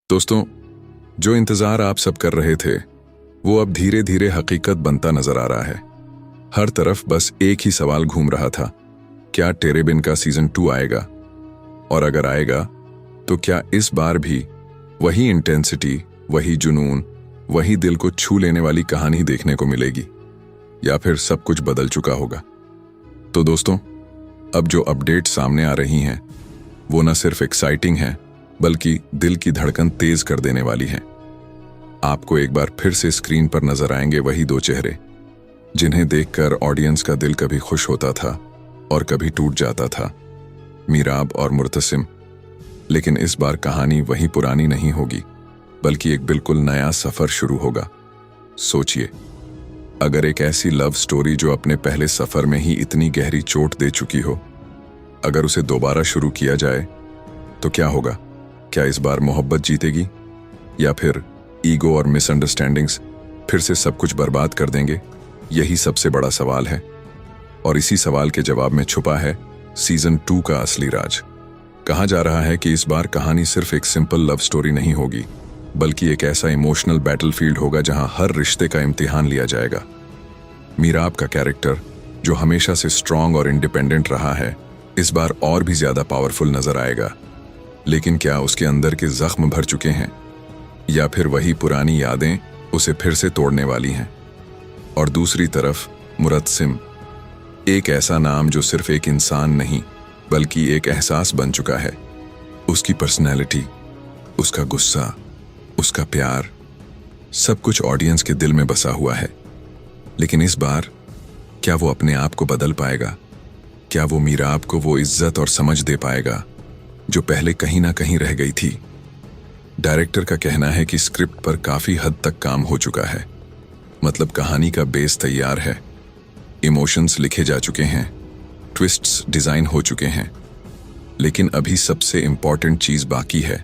दोस्तों, जो इंतजार आप सब कर रहे थे वो अब धीरे धीरे हकीकत बनता नजर आ रहा है। हर तरफ बस एक ही सवाल घूम रहा था, क्या तेरे बिन का सीजन 2 आएगा? और अगर आएगा तो क्या इस बार भी वही इंटेंसिटी, वही जुनून, वही दिल को छू लेने वाली कहानी देखने को मिलेगी, या फिर सब कुछ बदल चुका होगा? तो दोस्तों, अब जो अपडेट सामने आ रही हैं वो न सिर्फ एक्साइटिंग है बल्कि दिल की धड़कन तेज कर देने वाली है। आपको एक बार फिर से स्क्रीन पर नजर आएंगे वही दो चेहरे जिन्हें देखकर ऑडियंस का दिल कभी खुश होता था और कभी टूट जाता था, मीराब और मुर्तसिम। लेकिन इस बार कहानी वही पुरानी नहीं होगी बल्कि एक बिल्कुल नया सफर शुरू होगा। सोचिए, अगर एक ऐसी लव स्टोरी जो अपने पहले सफर में ही इतनी गहरी चोट दे चुकी हो, अगर उसे दोबारा शुरू किया जाए तो क्या होगा? क्या इस बार मोहब्बत जीतेगी या फिर ईगो और मिसअंडरस्टैंडिंग्स फिर से सब कुछ बर्बाद कर देंगे? यही सबसे बड़ा सवाल है और इसी सवाल के जवाब में छुपा है सीजन 2 का असली राज। कहा जा रहा है कि इस बार कहानी सिर्फ एक सिंपल लव स्टोरी नहीं होगी बल्कि एक ऐसा इमोशनल बैटलफील्ड होगा जहां हर रिश्ते का इम्तिहान लिया जाएगा। मीराब का कैरेक्टर, जो हमेशा से स्ट्रांग और इंडिपेंडेंट रहा है, इस बार और भी ज्यादा पावरफुल नजर आएगा। लेकिन क्या उसके अंदर के जख्म भर चुके हैं या फिर वही पुरानी यादें उसे फिर से तोड़ने वाली हैं? और दूसरी तरफ मुरतसिम, एक ऐसा नाम जो सिर्फ एक इंसान नहीं बल्कि एक एहसास बन चुका है। उसकी पर्सनैलिटी, उसका गुस्सा, उसका प्यार, सब कुछ ऑडियंस के दिल में बसा हुआ है। लेकिन इस बार क्या वो अपने आप को बदल पाएगा? क्या वो मीराब को वो इज्जत और समझ दे पाएगा जो पहले कहीं ना कहीं रह गई थी? डायरेक्टर का कहना है कि स्क्रिप्ट पर काफी हद तक काम हो चुका है, मतलब कहानी का बेस तैयार है, इमोशंस लिखे जा चुके हैं, ट्विस्ट्स डिजाइन हो चुके हैं। लेकिन अभी सबसे इंपॉर्टेंट चीज बाकी है,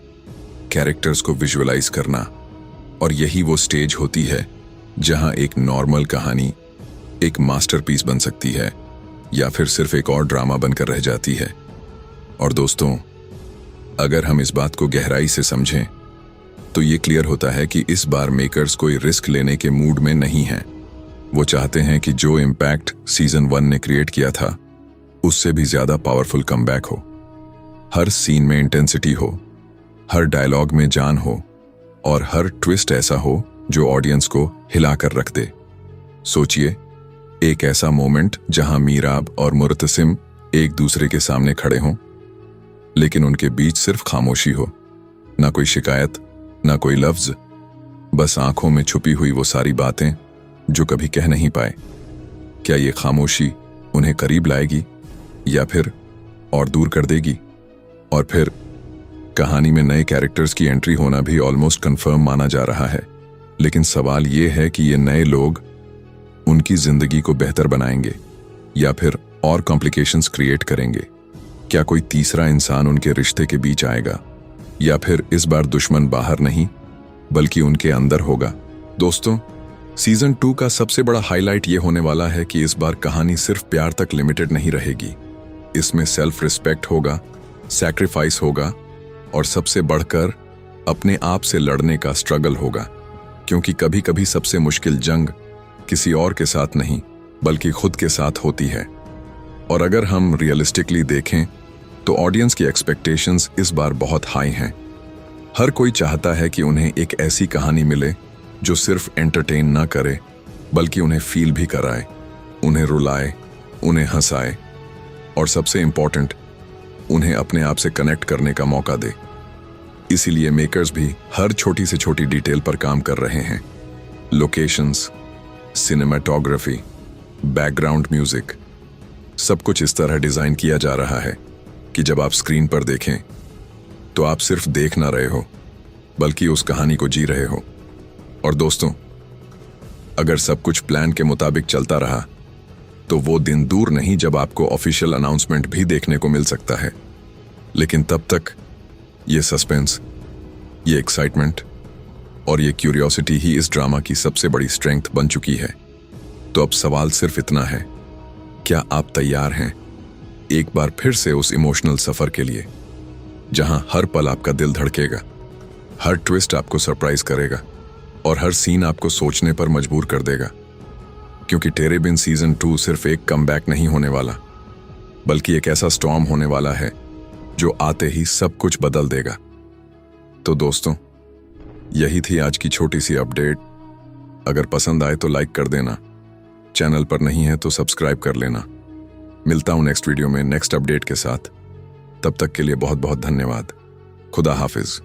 कैरेक्टर्स को विजुअलाइज करना। और यही वो स्टेज होती है जहां एक नॉर्मल कहानी एक मास्टरपीस बन सकती है या फिर सिर्फ एक और ड्रामा बनकर रह जाती है। और दोस्तों, अगर हम इस बात को गहराई से समझें तो ये क्लियर होता है कि इस बार मेकर्स कोई रिस्क लेने के मूड में नहीं हैं। वो चाहते हैं कि जो इम्पैक्ट सीजन 1 ने क्रिएट किया था उससे भी ज्यादा पावरफुल कमबैक हो। हर सीन में इंटेंसिटी हो, हर डायलॉग में जान हो और हर ट्विस्ट ऐसा हो जो ऑडियंस को हिलाकर रख दे। सोचिए, एक ऐसा मोमेंट जहां मीराब और मुर्तसिम एक दूसरे के सामने खड़े हों लेकिन उनके बीच सिर्फ खामोशी हो, ना कोई शिकायत, ना कोई लफ्ज, बस आंखों में छुपी हुई वो सारी बातें जो कभी कह नहीं पाए। क्या ये खामोशी उन्हें करीब लाएगी या फिर और दूर कर देगी? और फिर कहानी में नए कैरेक्टर्स की एंट्री होना भी ऑलमोस्ट कंफर्म माना जा रहा है। लेकिन सवाल ये है कि ये नए लोग उनकी जिंदगी को बेहतर बनाएंगे या फिर और कॉम्प्लिकेशंस क्रिएट करेंगे? क्या कोई तीसरा इंसान उनके रिश्ते के बीच आएगा या फिर इस बार दुश्मन बाहर नहीं बल्कि उनके अंदर होगा? दोस्तों, सीजन 2 का सबसे बड़ा हाईलाइट ये होने वाला है कि इस बार कहानी सिर्फ प्यार तक लिमिटेड नहीं रहेगी। इसमें सेल्फ रिस्पेक्ट होगा, सैक्रिफाइस होगा और सबसे बढ़कर अपने आप से लड़ने का स्ट्रगल होगा। क्योंकि कभी कभी सबसे मुश्किल जंग किसी और के साथ नहीं बल्कि खुद के साथ होती है। और अगर हम रियलिस्टिकली देखें तो ऑडियंस की एक्सपेक्टेशंस इस बार बहुत हाई हैं। हर कोई चाहता है कि उन्हें एक ऐसी कहानी मिले जो सिर्फ एंटरटेन ना करे बल्कि उन्हें फील भी कराए, उन्हें रुलाए, उन्हें हंसाए और सबसे इंपॉर्टेंट, उन्हें अपने आप से कनेक्ट करने का मौका दे। इसीलिए मेकर्स भी हर छोटी से छोटी डिटेल पर काम कर रहे हैं। लोकेशंस, सिनेमेटोग्राफी, बैकग्राउंड म्यूजिक, सब कुछ इस तरह डिजाइन किया जा रहा है कि जब आप स्क्रीन पर देखें तो आप सिर्फ देख ना रहे हो बल्कि उस कहानी को जी रहे हो। और दोस्तों, अगर सब कुछ प्लान के मुताबिक चलता रहा तो वो दिन दूर नहीं जब आपको ऑफिशियल अनाउंसमेंट भी देखने को मिल सकता है। लेकिन तब तक ये सस्पेंस, ये एक्साइटमेंट और ये क्यूरियोसिटी ही इस ड्रामा की सबसे बड़ी स्ट्रेंथ बन चुकी है। तो अब सवाल सिर्फ इतना है, क्या आप तैयार हैं एक बार फिर से उस इमोशनल सफर के लिए जहां हर पल आपका दिल धड़केगा? हर ट्विस्ट आपको सरप्राइज करेगा और हर सीन आपको सोचने पर मजबूर कर देगा, क्योंकि टेरे बिन सीजन 2 सिर्फ एक कमबैक नहीं होने वाला, बल्कि एक ऐसा स्टॉर्म होने वाला है जो आते ही सब कुछ बदल देगा। तो दोस्तों, यही थी आज की छोटी सी अपडेट। अगर पसंद आए तो लाइक कर देना, चैनल पर नहीं है तो सब्सक्राइब कर लेना। मिलता हूं नेक्स्ट वीडियो में नेक्स्ट अपडेट के साथ। तब तक के लिए बहुत बहुत धन्यवाद। खुदा हाफिज।